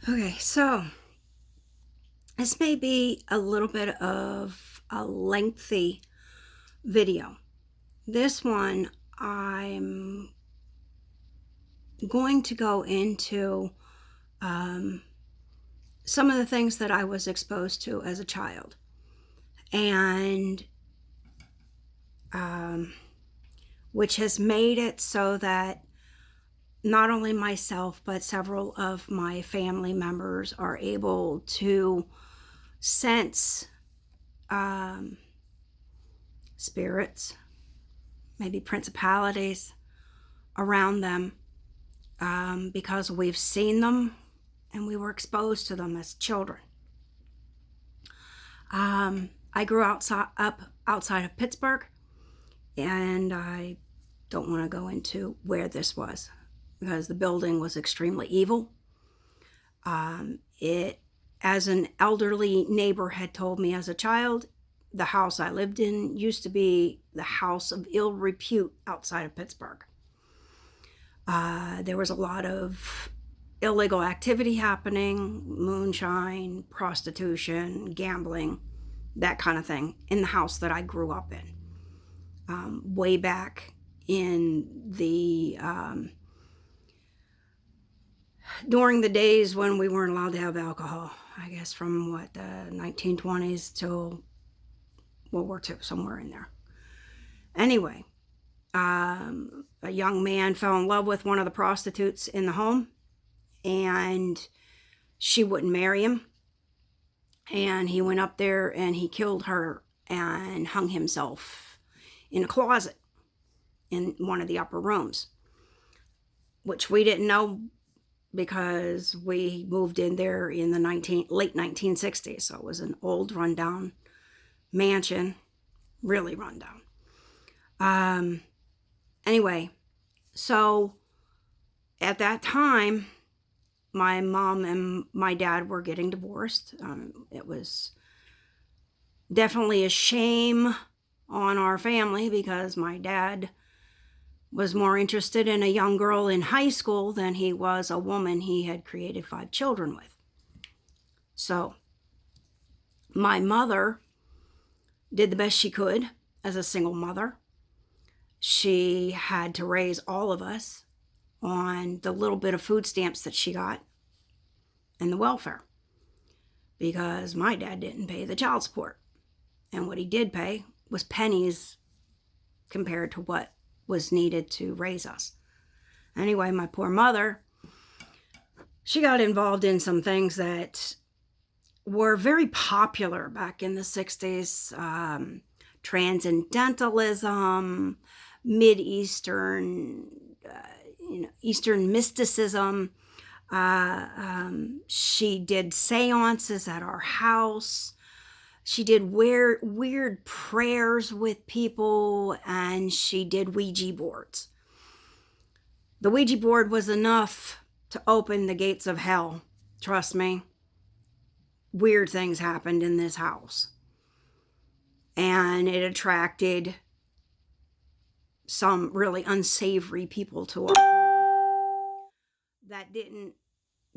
Okay, so this may be a little bit of a lengthy video. This one, I'm going to go into um, some of the things that I was exposed to as a child, and which has made it so that not only myself, but several of my family members are able to sense um, spirits, maybe principalities around them, because we've seen them and we were exposed to them as children. I grew up outside of Pittsburgh, and I don't want to go into where this was because the building was extremely evil. It, as an elderly neighbor had told me as a child, the house I lived in used to be the house of ill repute outside of Pittsburgh. There was a lot of illegal activity happening, moonshine, prostitution, gambling, that kind of thing in the house that I grew up in. Way back in the during the days when we weren't allowed to have alcohol, I guess from the 1920s till World War II, somewhere in there. Anyway, a young man fell in love with one of the prostitutes in the home, and she wouldn't marry him. And he went up there and he killed her and hung himself in a closet in one of the upper rooms, which we didn't know because we moved in there in the late 1960s. So it was an old rundown mansion, really rundown. Anyway, so at that time, my mom and my dad were getting divorced. It was definitely a shame on our family because my dad was more interested in a young girl in high school than he was a woman he had created 5 children with. So my mother did the best she could as a single mother. She had to raise all of us on the little bit of food stamps that she got and the welfare, because my dad didn't pay the child support, and what he did pay was pennies compared to what was needed to raise us. Anyway, my poor mother, she got involved in some things that were very popular back in the 60s. Transcendentalism, Mid-Eastern, Eastern mysticism. She did seances at our house. She did weird prayers with people, and she did Ouija boards. The Ouija board was enough to open the gates of hell. Trust me. Weird things happened in this house. And it attracted some really unsavory people to our home that didn't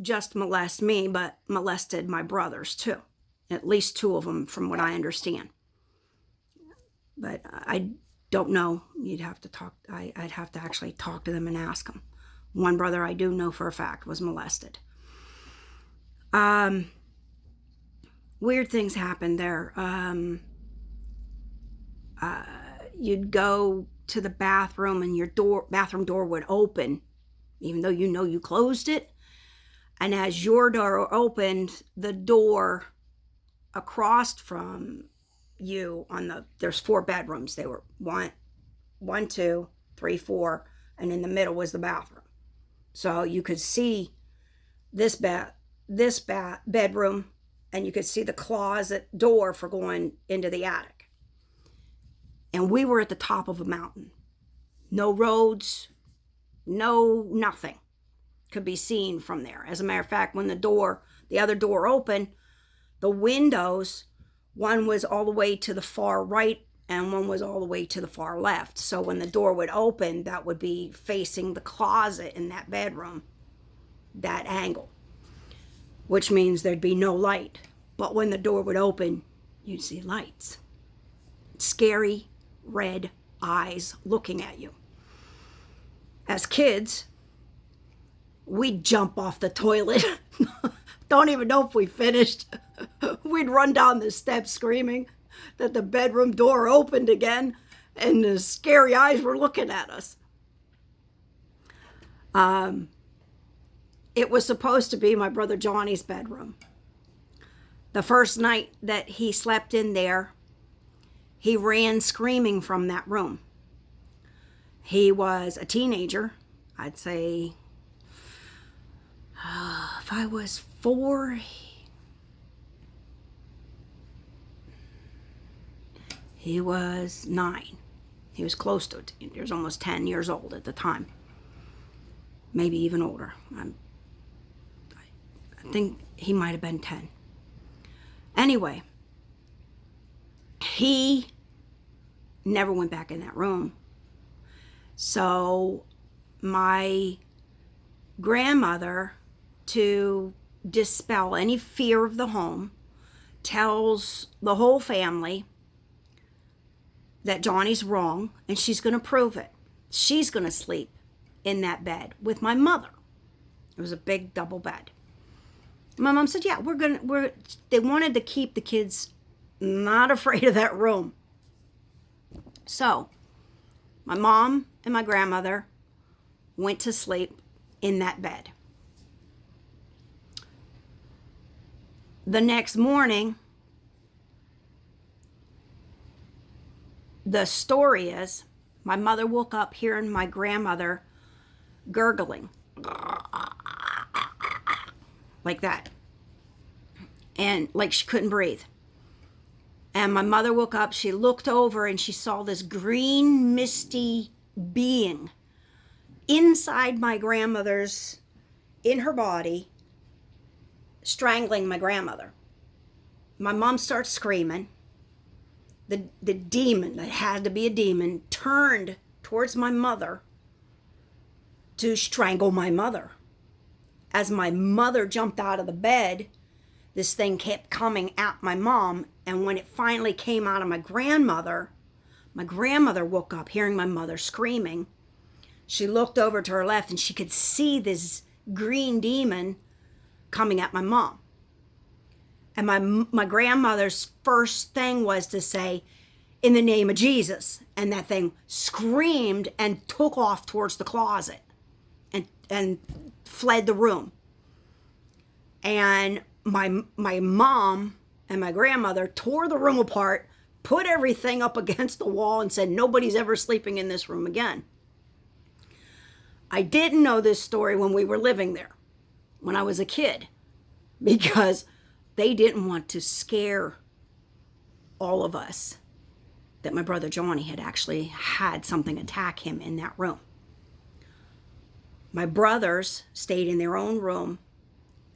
just molest me, but molested my brothers too. At least 2 of them, from what I understand. But I don't know. I'd have to actually talk to them and ask them. One brother I do know for a fact was molested. Weird things happened there. You'd go to the bathroom and your bathroom door would open, even though you know you closed it. And as your door opened, the door across from you there's 4 bedrooms. They were 1, 2, 3, 4, and in the middle was the bathroom. So you could see this bedroom, and you could see the closet door for going into the attic. And we were at the top of a mountain. No roads, nothing could be seen from there. As a matter of fact, when the other door opened, the windows, one was all the way to the far right and one was all the way to the far left. So when the door would open, that would be facing the closet in that bedroom, that angle. which means there'd be no light. But when the door would open, you'd see lights. Scary red eyes looking at you. As kids, we'd jump off the toilet. Don't even know if we finished. We'd run down the steps screaming that the bedroom door opened again and the scary eyes were looking at us. It was supposed to be my brother Johnny's bedroom. The first night that he slept in there, he ran screaming from that room. He was a teenager. I'd say if I was 4, he was 9. He was close to it. He was almost 10 years old at the time. Maybe even older. I think he might have been 10. Anyway, he never went back in that room. So my grandmother, to dispel any fear of the home, tells the whole family that Johnny's wrong and she's going to prove it. She's going to sleep in that bed with my mother. It was a big double bed. My mom said, yeah, they wanted to keep the kids not afraid of that room. So my mom and my grandmother went to sleep in that bed. The next morning, the story is my mother woke up hearing my grandmother gurgling like that, and like she couldn't breathe. And my mother woke up, she looked over and she saw this green misty being inside my grandmother's, in her body, strangling my grandmother. My mom starts screaming. The demon, that had to be a demon, turned towards my mother to strangle my mother. As my mother jumped out of the bed, this thing kept coming at my mom, and when it finally came out of my grandmother woke up hearing my mother screaming. She looked over to her left and she could see this green demon coming at my mom. And my grandmother's first thing was to say, in the name of Jesus. And that thing screamed and took off towards the closet and fled the room. And my mom and my grandmother tore the room apart, put everything up against the wall and said, nobody's ever sleeping in this room again. I didn't know this story when we were living there, when I was a kid, because they didn't want to scare all of us that my brother Johnny had actually had something attack him in that room. My brothers stayed in their own room,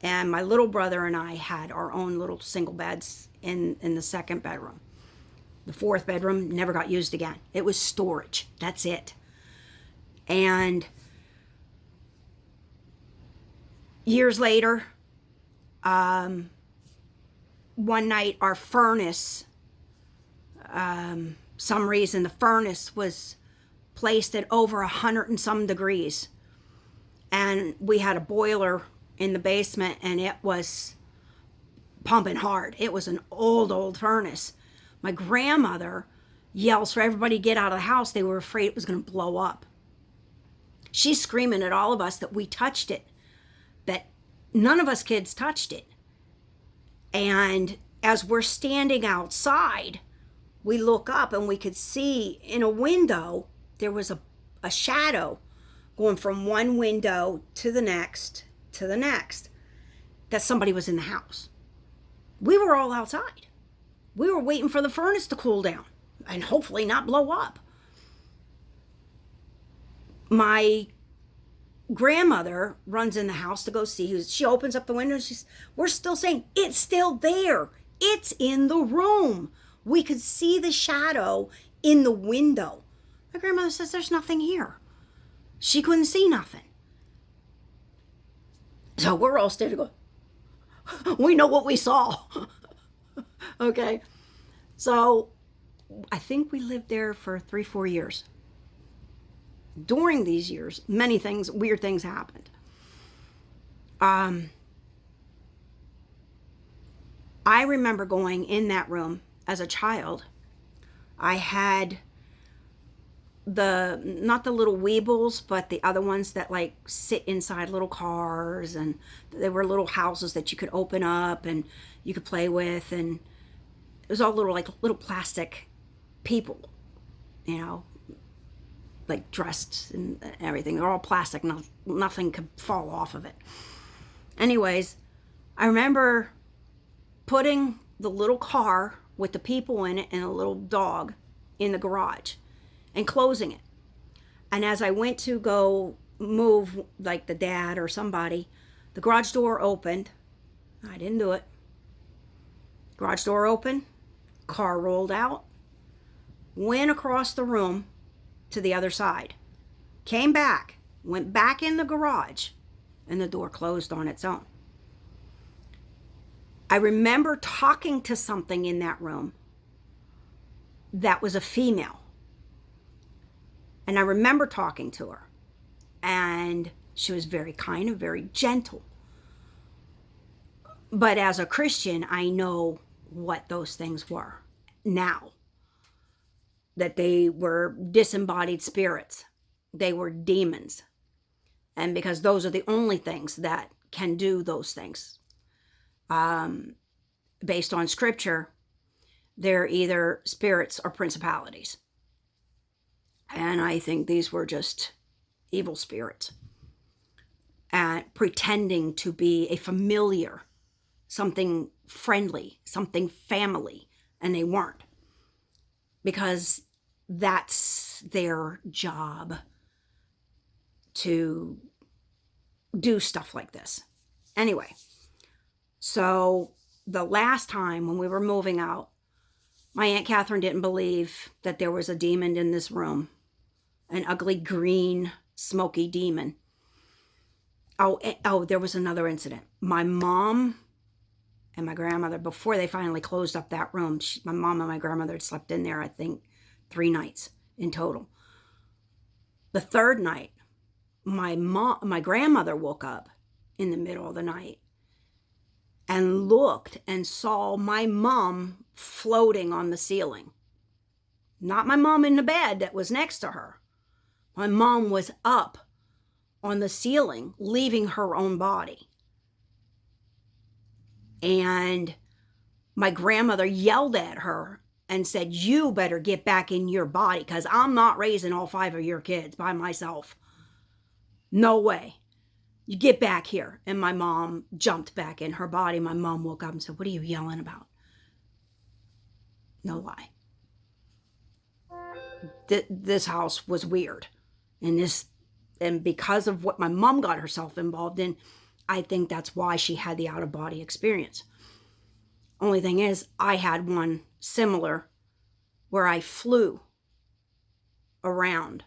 and my little brother and I had our own little single beds in the second bedroom. The fourth bedroom never got used again. It was storage. That's it. And years later, one night our furnace, some reason the furnace was placed at over 100 and some degrees. And we had a boiler in the basement and it was pumping hard. It was an old furnace. My grandmother yells for everybody to get out of the house. They were afraid it was going to blow up. She's screaming at all of us that we touched it, that none of us kids touched it. And as we're standing outside, we look up and we could see in a window, there was a shadow going from one window to the next, that somebody was in the house. We were all outside. We were waiting for the furnace to cool down and hopefully not blow up. My grandmother runs in the house to go see who's. She opens up the window and we're still saying, it's still there. It's in the room. We could see the shadow in the window. My grandmother says there's nothing here. She couldn't see nothing. So we're all standing going, We know what we saw. Okay. So I think we lived there for 3-4 years. During these years, many things, weird things happened. I remember going in that room as a child. I had not the little weebles, but the other ones that like sit inside little cars, and there were little houses that you could open up and you could play with, and it was all little plastic people, like dressed and everything. They're all plastic. Nothing could fall off of it. Anyways, I remember putting the little car with the people in it and a little dog in the garage and closing it. And as I went to go move, like the dad or somebody, the garage door opened. I didn't do it. Garage door opened, car rolled out, went across the room to the other side, came back, went back in the garage, and the door closed on its own. I remember talking to something in that room that was a female. And I remember talking to her. And she was very kind and very gentle. But as a Christian, I know what those things were now. That they were disembodied spirits. They were demons. And because those are the only things that can do those things. Based on scripture, they're either spirits or principalities. And I think these were just evil spirits. And pretending to be a familiar, something friendly, something family, and they weren't. Because that's their job to do stuff like this. Anyway, so the last time when we were moving out, my Aunt Catherine didn't believe that there was a demon in this room. An ugly green, smoky demon. Oh, there was another incident. My mom and my grandmother, before they finally closed up that room, my mom and my grandmother had slept in there, I think, 3 nights in total. The third night, my grandmother woke up in the middle of the night and looked and saw my mom floating on the ceiling. Not my mom in the bed that was next to her. My mom was up on the ceiling, leaving her own body. And my grandmother yelled at her and said, "You better get back in your body, because I'm not raising all 5 of your kids by myself. No way. You get back here." And my mom jumped back in her body. My mom woke up and said, "What are you yelling about?" No lie. This house was weird. And because of what my mom got herself involved in, I think that's why she had the out-of-body experience. Only thing is, I had one similar where I flew around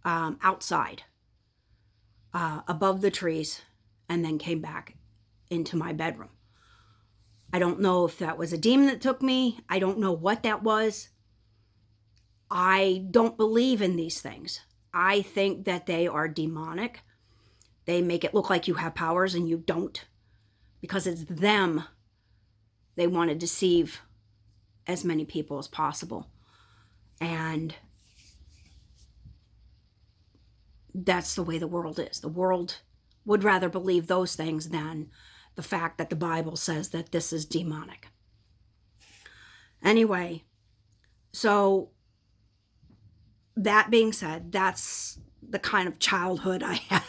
outside above the trees and then came back into my bedroom. I don't know if that was a demon that took me. I don't know what that was. I don't believe in these things. I think that they are demonic. They make it look like you have powers and you don't, because it's them. They want to deceive as many people as possible. And that's the way the world is. The world would rather believe those things than the fact that the Bible says that this is demonic. Anyway, so that being said, that's the kind of childhood I had.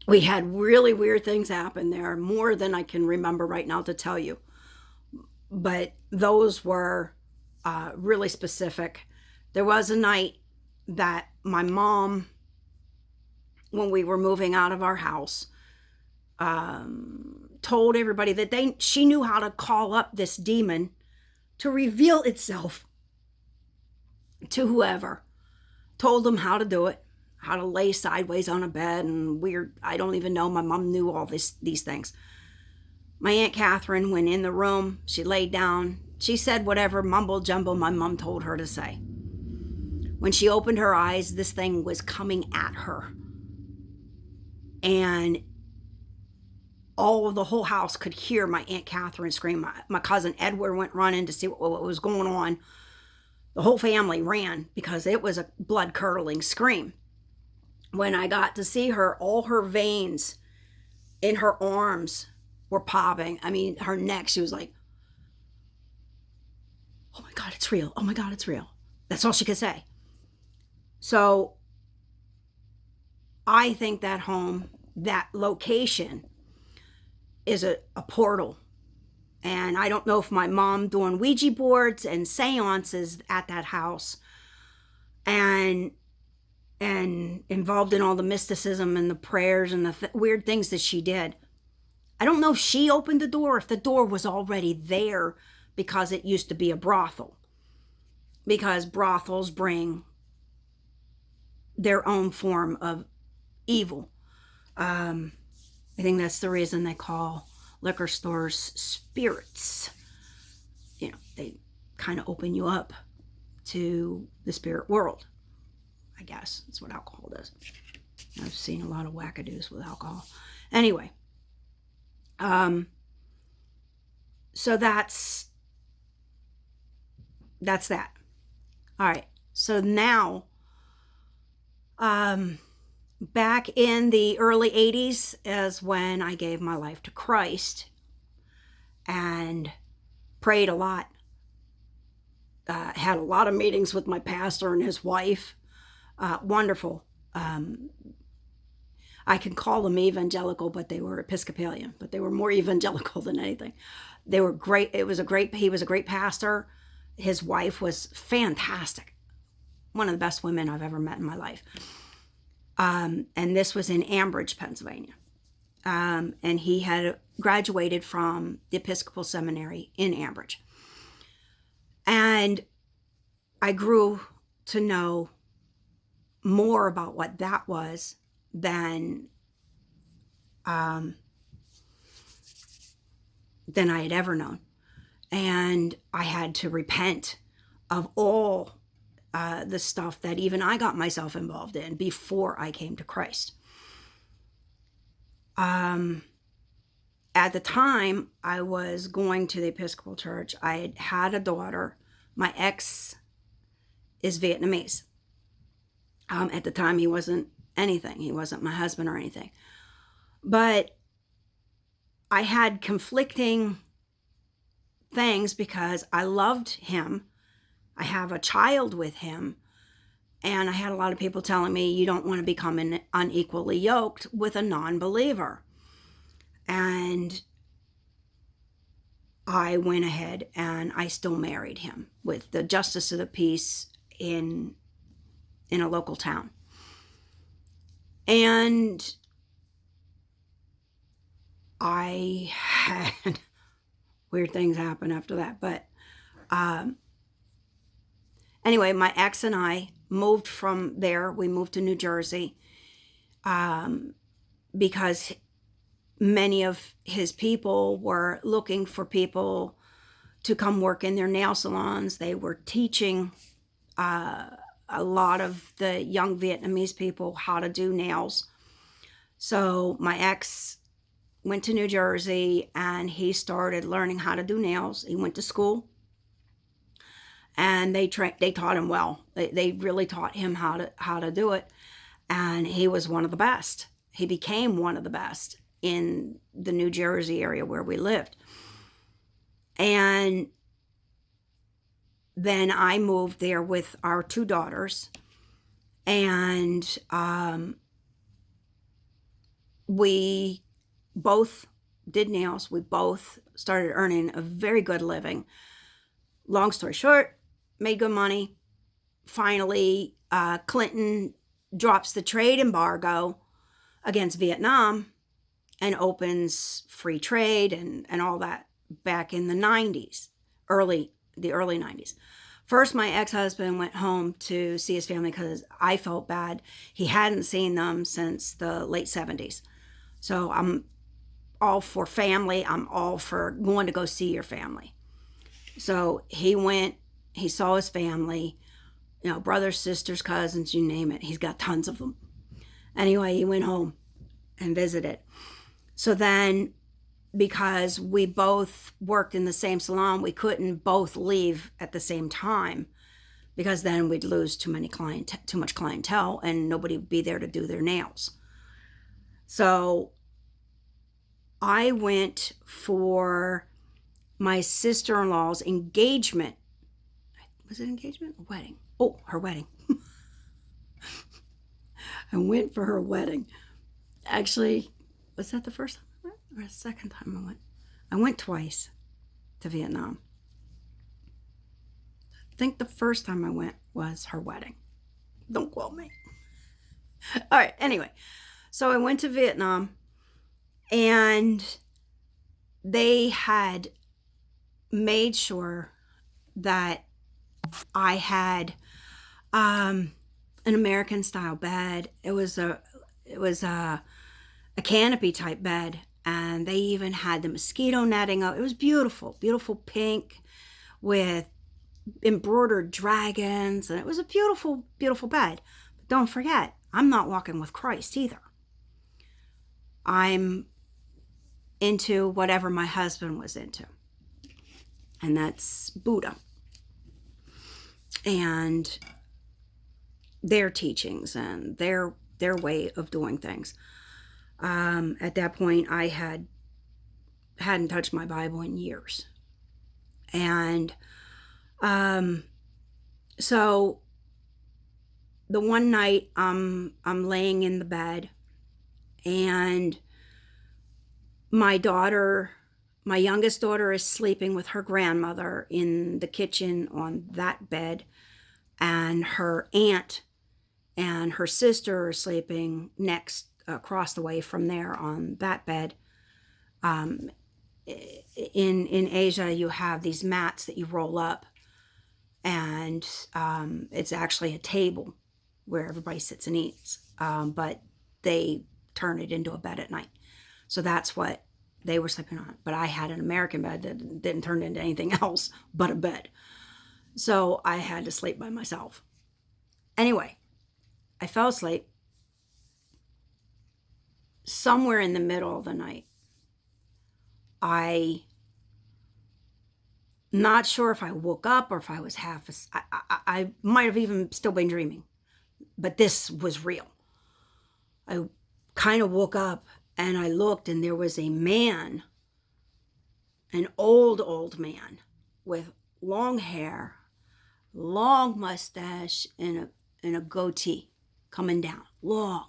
We had really weird things happen there, more than I can remember right now to tell you. But those were really specific. There was a night that my mom, when we were moving out of our house, told everybody that she knew how to call up this demon to reveal itself to whoever. Told them how to do it, how to lay sideways on a bed and weird. I don't even know. My mom knew all these things. My Aunt Catherine went in the room. She laid down. She said whatever mumble jumble my mom told her to say. When she opened her eyes, this thing was coming at her. And all of the whole house could hear my Aunt Catherine scream. My cousin Edward went running to see what was going on. The whole family ran because it was a blood-curdling scream. When I got to see her, all her veins in her arms were popping. I mean, her neck, she was like, oh my God, it's real. Oh my God, it's real. That's all she could say. So I think that home, that location is a portal. And I don't know if my mom doing Ouija boards and seances at that house and involved in all the mysticism and the prayers and the weird things that she did. I don't know if she opened the door, if the door was already there because it used to be a brothel. Because brothels bring their own form of evil. I think that's the reason they call liquor stores spirits. You know, they kind of open you up to the spirit world. I guess that's what alcohol does. I've seen a lot of wackadoos with alcohol. Anyway, so that's that. All right. So now, back in the early 80s is when I gave my life to Christ and prayed a lot. Had a lot of meetings with my pastor and his wife. Wonderful. I can call them evangelical, but they were Episcopalian, but they were more evangelical than anything. They were great. He was a great pastor. His wife was fantastic. One of the best women I've ever met in my life. And this was in Ambridge, Pennsylvania. And he had graduated from the Episcopal Seminary in Ambridge. And I grew to know more about what that was than I had ever known. And I had to repent of all the stuff that even I got myself involved in before I came to Christ. At the time I was going to the Episcopal Church, I had a daughter. My ex is Vietnamese. At the time he wasn't anything. He wasn't my husband or anything. But I had conflicting things because I loved him. I have a child with him. And I had a lot of people telling me, you don't want to become unequally yoked with a non-believer. And I went ahead and I still married him with the justice of the peace in a local town. And I had weird things happen after that. But anyway, my ex and I moved from there. We moved to New Jersey because many of his people were looking for people to come work in their nail salons. They were teaching a lot of the young Vietnamese people how to do nails. So my ex went to New Jersey and he started learning how to do nails. He went to school and they taught him well. They really taught him how to do it. And he was one of the best. He became one of the best in the New Jersey area where we lived. And then I moved there with our two daughters, and we both did nails. We both started earning a very good living. Long story short, made good money. Finally, Clinton drops the trade embargo against Vietnam and opens free trade and all that back in the 90s, the early 90s. First, my ex-husband went home to see his family because I felt bad. He hadn't seen them since the late 70s. So I'm all for family. I'm all for going to go see your family. So he went, he saw his family, brothers, sisters, cousins, you name it. He's got tons of them. Anyway, he went home and visited. So then, because we both worked in the same salon, we couldn't both leave at the same time, because then we'd lose too much clientele and nobody would be there to do their nails. So I went for my sister-in-law's engagement. Was it engagement or wedding? Oh, her wedding. I went for her wedding. Actually, was that the first time I went or the second time I went? I went twice to Vietnam. I think the first time I went was her wedding. Don't quote me. All right, anyway. So I went to Vietnam, and they had made sure that I had an American style bed. It was a canopy type bed, and they even had the mosquito netting up. It was beautiful, beautiful pink with embroidered dragons, and it was a beautiful, beautiful bed. But don't forget, I'm not walking with Christ either. I'm into whatever my husband was into, and that's Buddha and their teachings and their way of doing things. At that point, I hadn't touched my Bible in years, and so the one night I'm laying in the bed, and my youngest daughter is sleeping with her grandmother in the kitchen on that bed, and her aunt and her sister are sleeping next, across the way from there on that bed. In Asia, you have these mats that you roll up, and it's actually a table where everybody sits and eats, but they turn it into a bed at night. So that's what they were sleeping on. But I had an American bed that didn't turn into anything else but a bed. So I had to sleep by myself. Anyway, I fell asleep. Somewhere in the middle of the night, I'm not sure if I woke up or if I was I might have even still been dreaming, but this was real. I kind of woke up and I looked, and there was a man, an old man with long hair, long mustache, and a goatee coming down, long,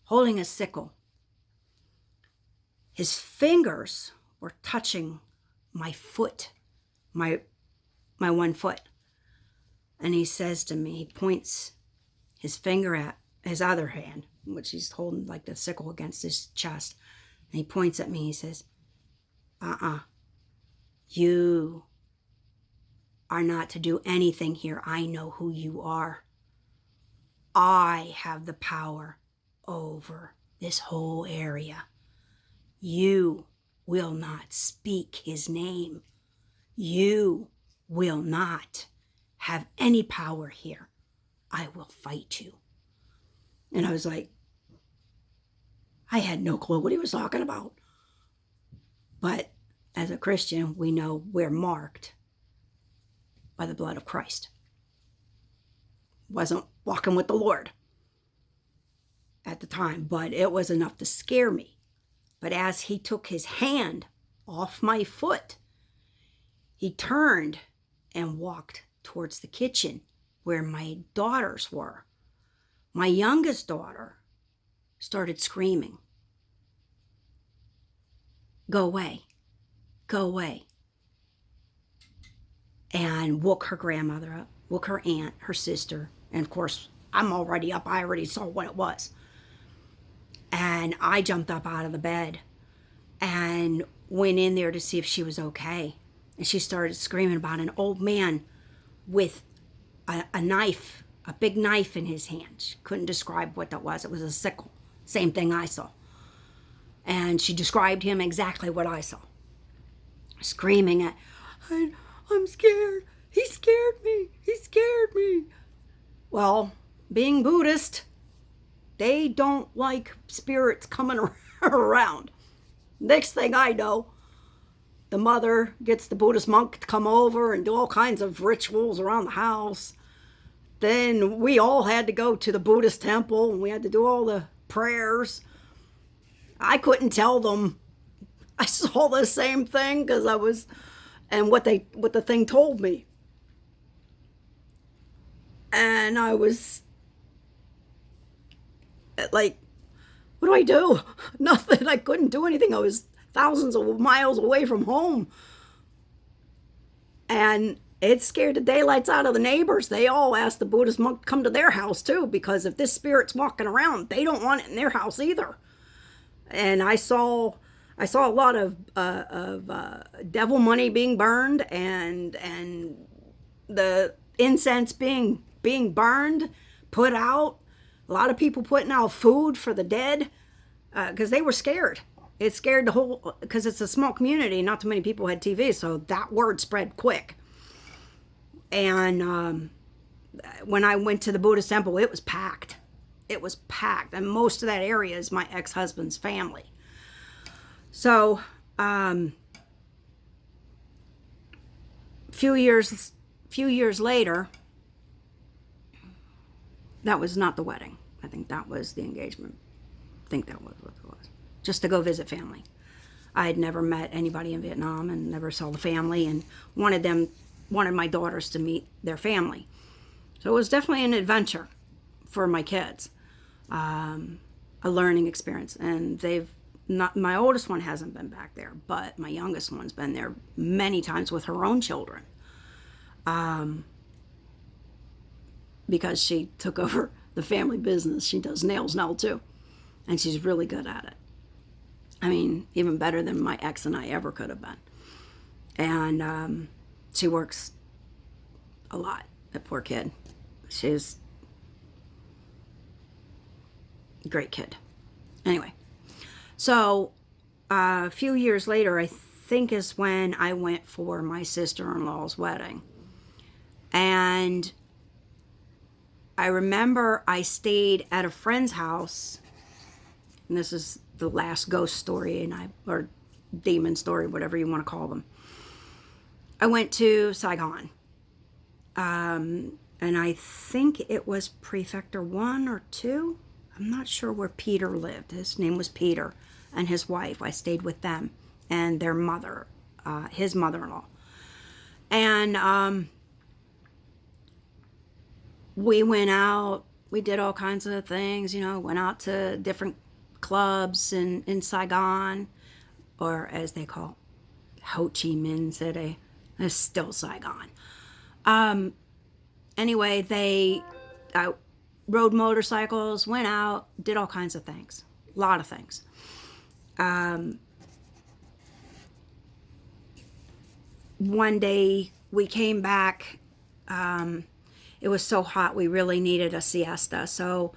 holding a sickle. His fingers were touching my foot, my one foot. And he says to me, he points his finger at his other hand, which he's holding like the sickle against his chest. And he points at me, he says, you are not to do anything here. I know who you are. I have the power over this whole area. You will not speak his name. You will not have any power here. I will fight you. And I was like, I had no clue what he was talking about. But as a Christian, we know we're marked by the blood of Christ. Wasn't walking with the Lord at the time, but it was enough to scare me. But as he took his hand off my foot, he turned and walked towards the kitchen where my daughters were. My youngest daughter started screaming, "Go away, go away." And woke her grandmother up, woke her aunt, her sister, and of course, I'm already up. I already saw what it was. And I jumped up out of the bed and went in there to see if she was okay. And she started screaming about an old man with a knife, a big knife in his hand. She couldn't describe what that was. It was a sickle. Same thing I saw. And she described him exactly what I saw. Screaming at, I'm scared. He scared me. He scared me. Well, being Buddhist, they don't like spirits coming around. Next thing I know, the mother gets the Buddhist monk to come over and do all kinds of rituals around the house. Then we all had to go to the Buddhist temple and we had to do all the prayers. I couldn't tell them I saw the same thing because I was, and what the thing told me. And I was like, what do I do? Nothing. I couldn't do anything. I was thousands of miles away from home. And it scared the daylights out of the neighbors. They all asked the Buddhist monk to come to their house too, because if this spirit's walking around, they don't want it in their house either. And I saw a lot of devil money being burned and the incense being burned, put out. A lot of people putting out food for the dead because they were scared. It scared the whole, because it's a small community, not too many people had TV, so that word spread quick. And when I went to the Buddhist temple, it was packed. It was packed, and most of that area is my ex-husband's family. So, few years later, that was not the wedding. I think that was the engagement. I think that was what it was. Just to go visit family. I had never met anybody in Vietnam and never saw the family, and wanted my daughters to meet their family. So it was definitely an adventure for my kids, a learning experience. And my oldest one hasn't been back there, but my youngest one's been there many times with her own children, because she took over the family business. She does nails now too, and she's really good at it. I mean, even better than my ex and I ever could have been. And she works a lot, that poor kid. She's a great kid. Anyway, so a few years later, I think is when I went for my sister-in-law's wedding. And I remember I stayed at a friend's house, and this is the last ghost story, or demon story, whatever you want to call them. I went to Saigon, and I think it was Prefecture 1 or 2. I'm not sure where Peter lived. His name was Peter, and his wife. I stayed with them and their mother, his mother-in-law. And we went out. We did all kinds of things, went out to different clubs in Saigon, or as they call Ho Chi Minh City. It's still Saigon. Anyway, I rode motorcycles, went out, did all kinds of things. A lot of things. One day we came back. It was so hot we really needed a siesta. So,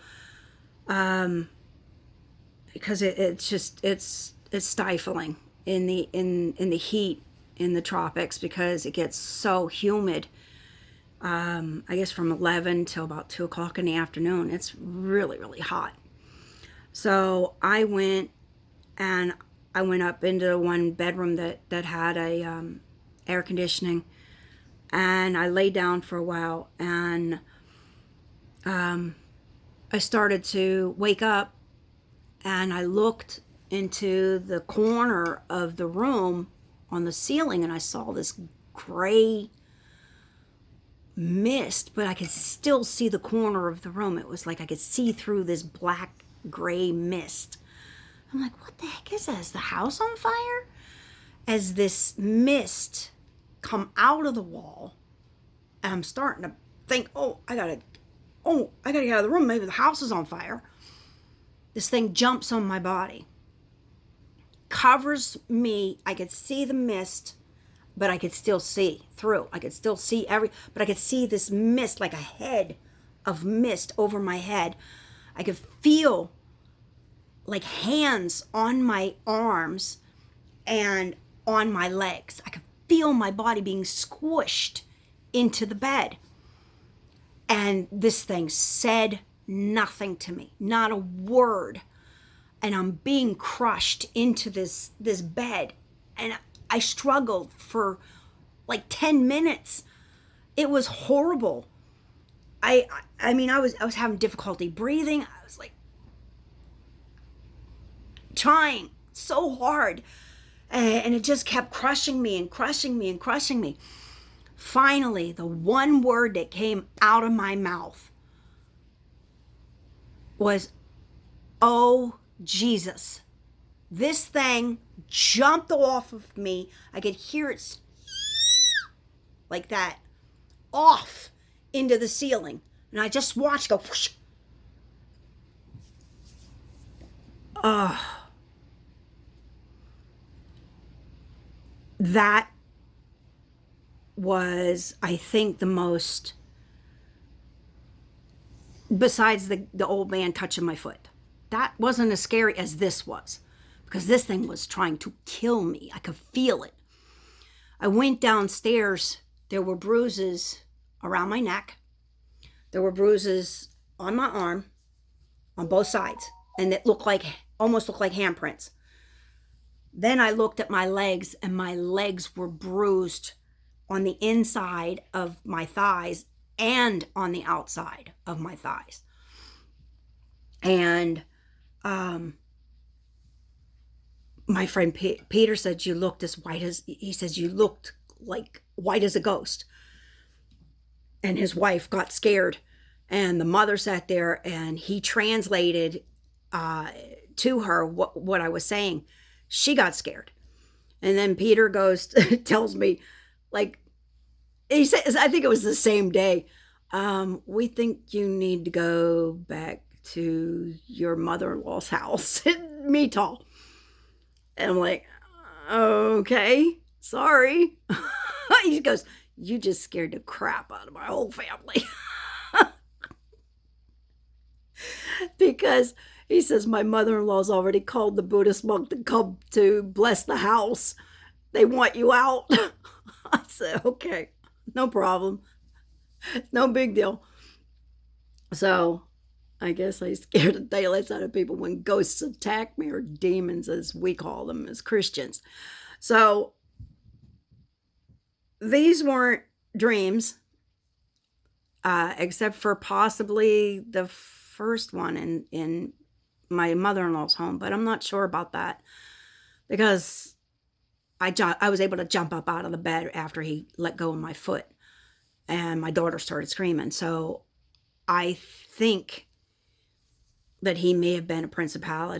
because it's stifling in the heat in the tropics, because it gets so humid. I guess from 11 till about 2 o'clock in the afternoon. It's really, really hot. So I went up into one bedroom that had a air conditioning, and I lay down for a while, and I started to wake up, and I looked into the corner of the room on the ceiling, and I saw this gray mist, but I could still see the corner of the room. It was like I could see through this black gray mist. I'm like, what the heck is that? Is the house on fire? As this mist come out of the wall, and I'm starting to think, I gotta get out of the room. Maybe the house is on fire. This thing jumps on my body, covers me. I could see the mist. but I could still see through. I could still see but I could see this mist, like a head of mist over my head. I could feel like hands on my arms and on my legs. I could feel my body being squished into the bed. And this thing said nothing to me, not a word. And I'm being crushed into this bed. And I struggled for like 10 minutes. It was horrible. I mean, I was having difficulty breathing. I was like trying so hard. And it just kept crushing me and crushing me and crushing me. Finally, the one word that came out of my mouth was, "Oh, Jesus." This thing jumped off of me. I could hear it like that, off into the ceiling. And I just watched go whoosh. That was, I think, the most, besides the old man touching my foot, that wasn't as scary as this was, because this thing was trying to kill me. I could feel it. I went downstairs. There were bruises around my neck. There were bruises on my arm, on both sides, and it almost looked like handprints. Then I looked at my legs, and my legs were bruised on the inside of my thighs and on the outside of my thighs. And my friend Peter said, "You looked as white as," he says, "you looked like white as a ghost." And his wife got scared, and the mother sat there, and he translated to her what I was saying. She got scared. And then Peter goes, tells me, like, he says, I think it was the same day, "We think you need to go back to your mother-in-law's house in Metall." And I'm like, "Okay, sorry." He goes, "You just scared the crap out of my whole family." Because he says, "My mother-in-law's already called the Buddhist monk to come to bless the house. They want you out." I said, "Okay, no problem. No big deal." So I guess I scared the daylights out of people when ghosts attack me, or demons as we call them as Christians. So these weren't dreams, except for possibly the first one in my mother-in-law's home, but I'm not sure about that, because I was able to jump up out of the bed after he let go of my foot, and my daughter started screaming. So I think that he may have been a principality.